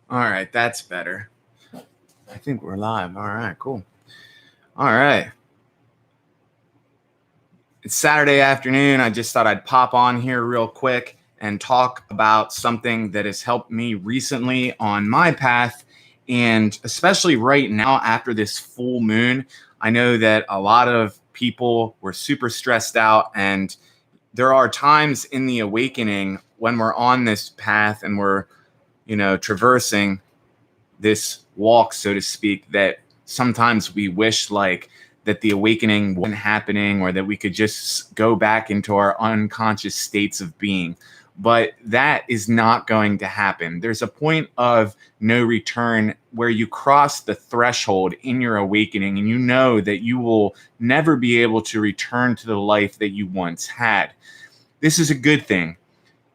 All right, that's better. I think we're live. All right, cool. All right. It's Saturday afternoon. I just thought I'd pop on here real quick and talk about something that has helped me recently on my path. And especially right now after this full moon, I know that a lot of people were super stressed out. And there are times in the awakening when we're on this path and we're, traversing this walk, so to speak, that sometimes we wish like that the awakening wasn't happening or that we could just go back into our unconscious states of being. But that is not going to happen. There's a point of no return where you cross the threshold in your awakening and you know that you will never be able to return to the life that you once had. This is a good thing.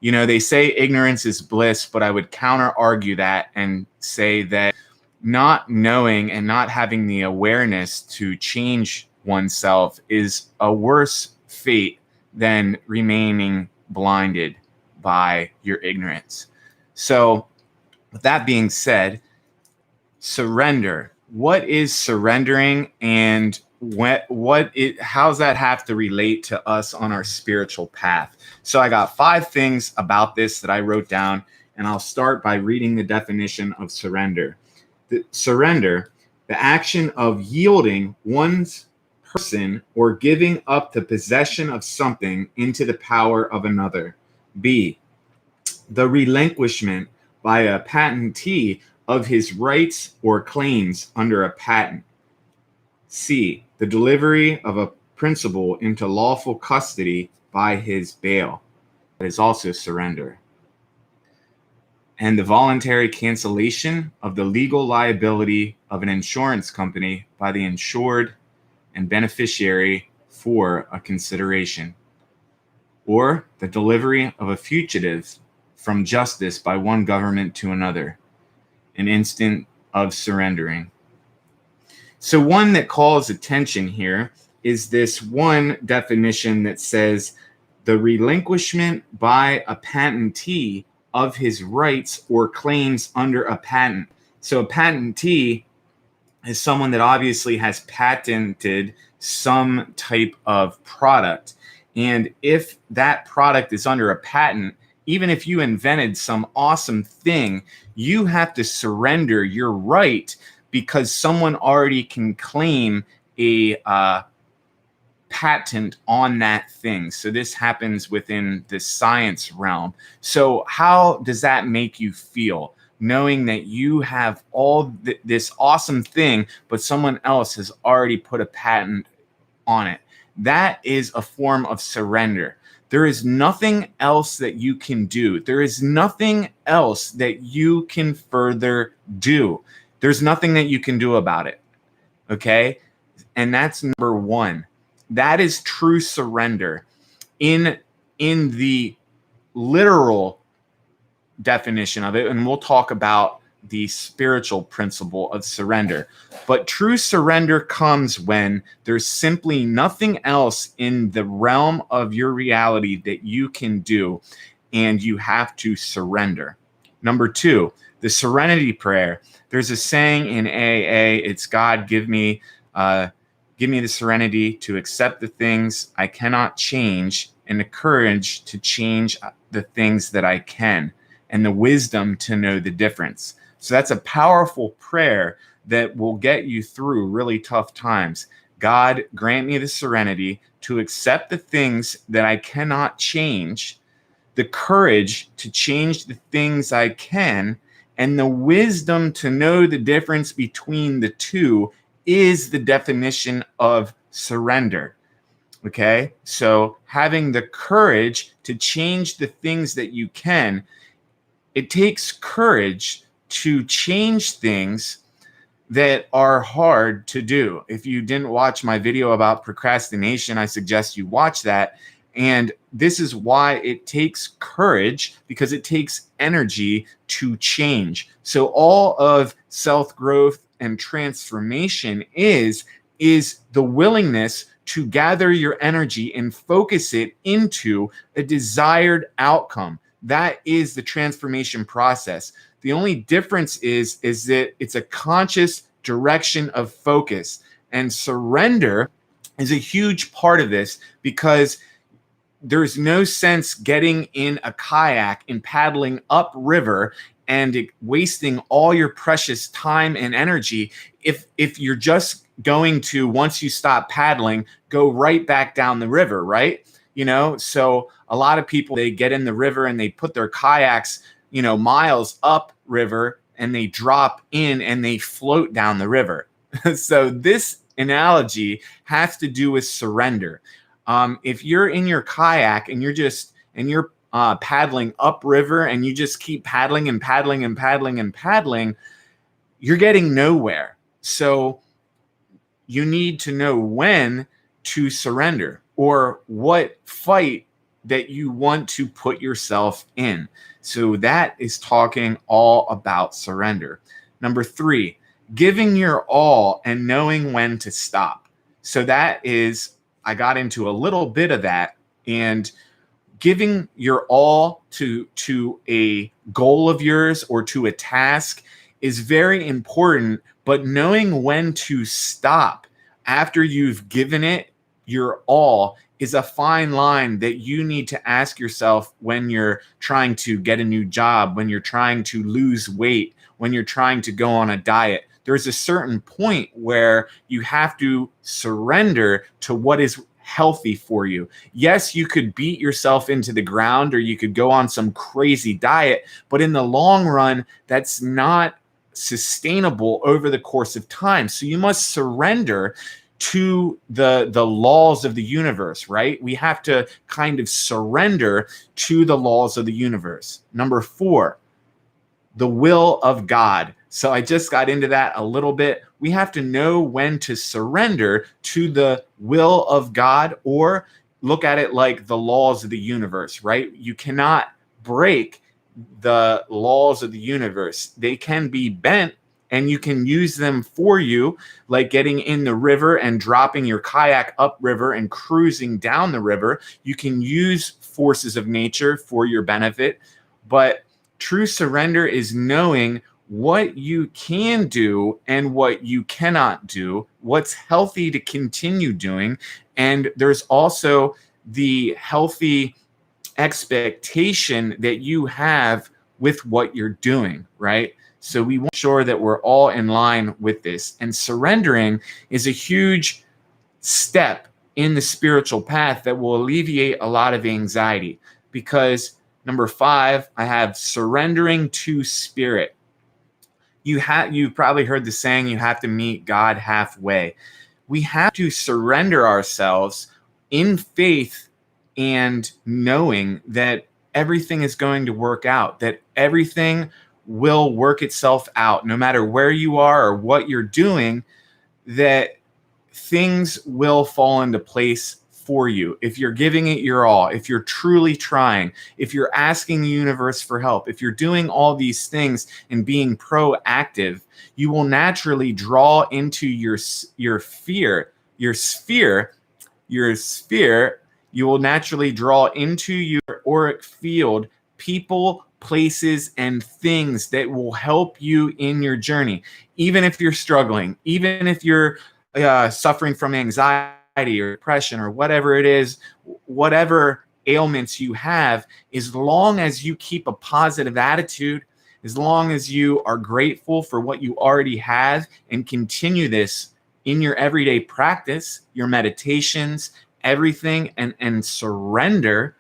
They say ignorance is bliss, but I would counter argue that and say that not knowing and not having the awareness to change oneself is a worse fate than remaining blinded by your ignorance. So, with that being said, surrender. What is surrendering, and how's that have to relate to us on our spiritual path? So I got 5 things about this that I wrote down, and I'll start by reading the definition of surrender. Surrender, the action of yielding one's person or giving up the possession of something into the power of another. B, the relinquishment by a patentee of his rights or claims under a patent. C, the delivery of a principal into lawful custody by his bail. That is also surrender. And the voluntary cancellation of the legal liability of an insurance company by the insured and beneficiary for a consideration. Or the delivery of a fugitive from justice by one government to another, an instant of surrendering. So one that calls attention here is this one definition that says the relinquishment by a patentee of his rights or claims under a patent. So a patentee is someone that obviously has patented some type of product. And if that product is under a patent, even if you invented some awesome thing, you have to surrender your right because someone already can claim a patent on that thing. So this happens within the science realm. So how does that make you feel, knowing that you have all this awesome thing, but someone else has already put a patent on it? That is a form of surrender. There is nothing else that you can do. There is nothing else that you can further do. There's nothing that you can do about it. Okay? And that's number 1. That is true surrender. In the literal definition of it, and we'll talk about the spiritual principle of surrender. But true surrender comes when there's simply nothing else in the realm of your reality that you can do, and you have to surrender. Number 2, the serenity prayer. There's a saying in AA, it's God, give me the serenity to accept the things I cannot change and the courage to change the things that I can and the wisdom to know the difference. So that's a powerful prayer that will get you through really tough times. God, grant me the serenity to accept the things that I cannot change, the courage to change the things I can, and the wisdom to know the difference between the two is the definition of surrender. Okay? So having the courage to change the things that you can, it takes courage to change things that are hard to do. If you didn't watch my video about procrastination, I suggest you watch that. And this is why it takes courage, because it takes energy to change. So all of self-growth and transformation is the willingness to gather your energy and focus it into a desired outcome. That is the transformation process. The only difference is that it's a conscious direction of focus, and surrender is a huge part of this, because there's no sense getting in a kayak and paddling upriver and wasting all your precious time and energy if you're just going to, once you stop paddling, go right back down the river, right? So a lot of people, they get in the river and they put their kayaks, miles up river, and they drop in and they float down the river. So this analogy has to do with surrender. If you're in your kayak and you're paddling upriver, and you just keep paddling and paddling and paddling and paddling, you're getting nowhere. So you need to know when to surrender, or what fight that you want to put yourself in. So that is talking all about surrender. Number 3, giving your all and knowing when to stop. So that is, I got into a little bit of that, and giving your all to a goal of yours or to a task is very important, but knowing when to stop after you've given it your all is a fine line that you need to ask yourself when you're trying to get a new job, when you're trying to lose weight, when you're trying to go on a diet. There's a certain point where you have to surrender to what is healthy for you. Yes, you could beat yourself into the ground, or you could go on some crazy diet, but in the long run, that's not sustainable over the course of time. So you must surrender to the laws of the universe, right? We have to kind of surrender to the laws of the universe. Number 4, the will of God. So I just got into that a little bit. We have to know when to surrender to the will of God, or look at it like the laws of the universe, right? You cannot break the laws of the universe. They can be bent, and you can use them for you, like getting in the river and dropping your kayak upriver and cruising down the river. You can use forces of nature for your benefit, but true surrender is knowing what you can do and what you cannot do, what's healthy to continue doing. And there's also the healthy expectation that you have with what you're doing, right? So we want to make sure that we're all in line with this. And surrendering is a huge step in the spiritual path that will alleviate a lot of anxiety, because number 5, I have surrendering to spirit. You've probably heard the saying, you have to meet God halfway. We have to surrender ourselves in faith and knowing that everything is going to work out, that everything will work itself out, no matter where you are or what you're doing, that things will fall into place for you. If you're giving it your all, if you're truly trying, if you're asking the universe for help, if you're doing all these things and being proactive, you will naturally draw into your sphere, you will naturally draw into your auric field people, places, and things that will help you in your journey. Even if you're struggling, even if you're suffering from anxiety or depression or whatever it is, whatever ailments you have, as long as you keep a positive attitude, as long as you are grateful for what you already have and continue this in your everyday practice, your meditations, everything, and surrender,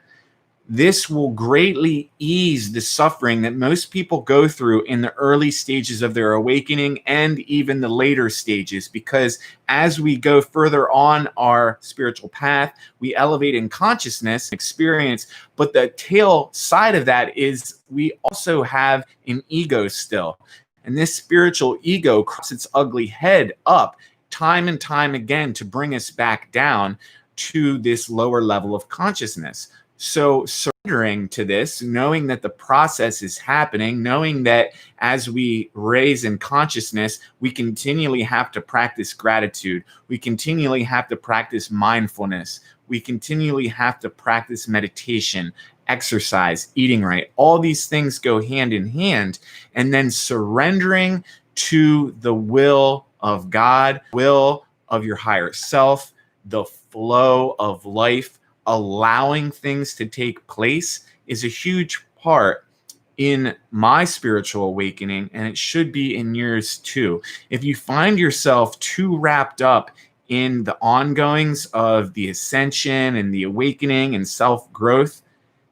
this will greatly ease the suffering that most people go through in the early stages of their awakening and even the later stages, because as we go further on our spiritual path, we elevate in consciousness, experience, but the tail side of that is we also have an ego still. And this spiritual ego crops its ugly head up time and time again to bring us back down to this lower level of consciousness. So surrendering to this, knowing that the process is happening, knowing that as we raise in consciousness, we continually have to practice gratitude. We continually have to practice mindfulness. We continually have to practice meditation. exercise, eating right. All these things go hand in hand. And then surrendering to the will of God, will of your higher self, the flow of life, allowing things to take place is a huge part in my spiritual awakening, and it should be in yours too. If you find yourself too wrapped up in the ongoings of the ascension and the awakening and self-growth,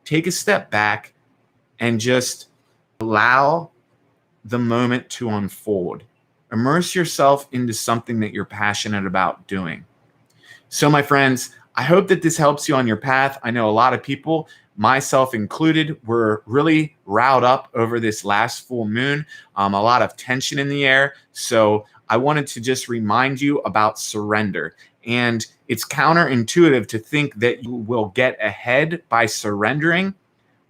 take a step back and just allow the moment to unfold. Immerse yourself into something that you're passionate about doing. So, my friends, I hope that this helps you on your path. I know a lot of people, myself included, were really riled up over this last full moon, a lot of tension in the air. So I wanted to just remind you about surrender. And it's counterintuitive to think that you will get ahead by surrendering,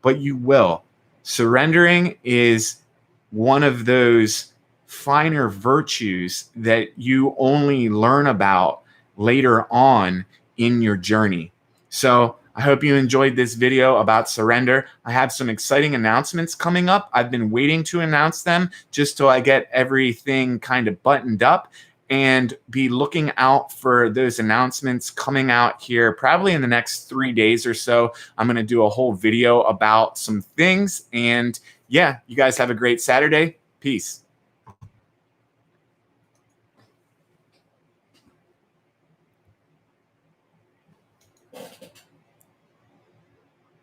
but you will. Surrendering is one of those finer virtues that you only learn about later on in your journey. So I hope you enjoyed this video about surrender. I have some exciting announcements coming up. I've been waiting to announce them just till I get everything kind of buttoned up, and be looking out for those announcements coming out here probably in the next 3 days or so. I'm going to do a whole video about some things. And yeah, you guys have a great Saturday. Peace.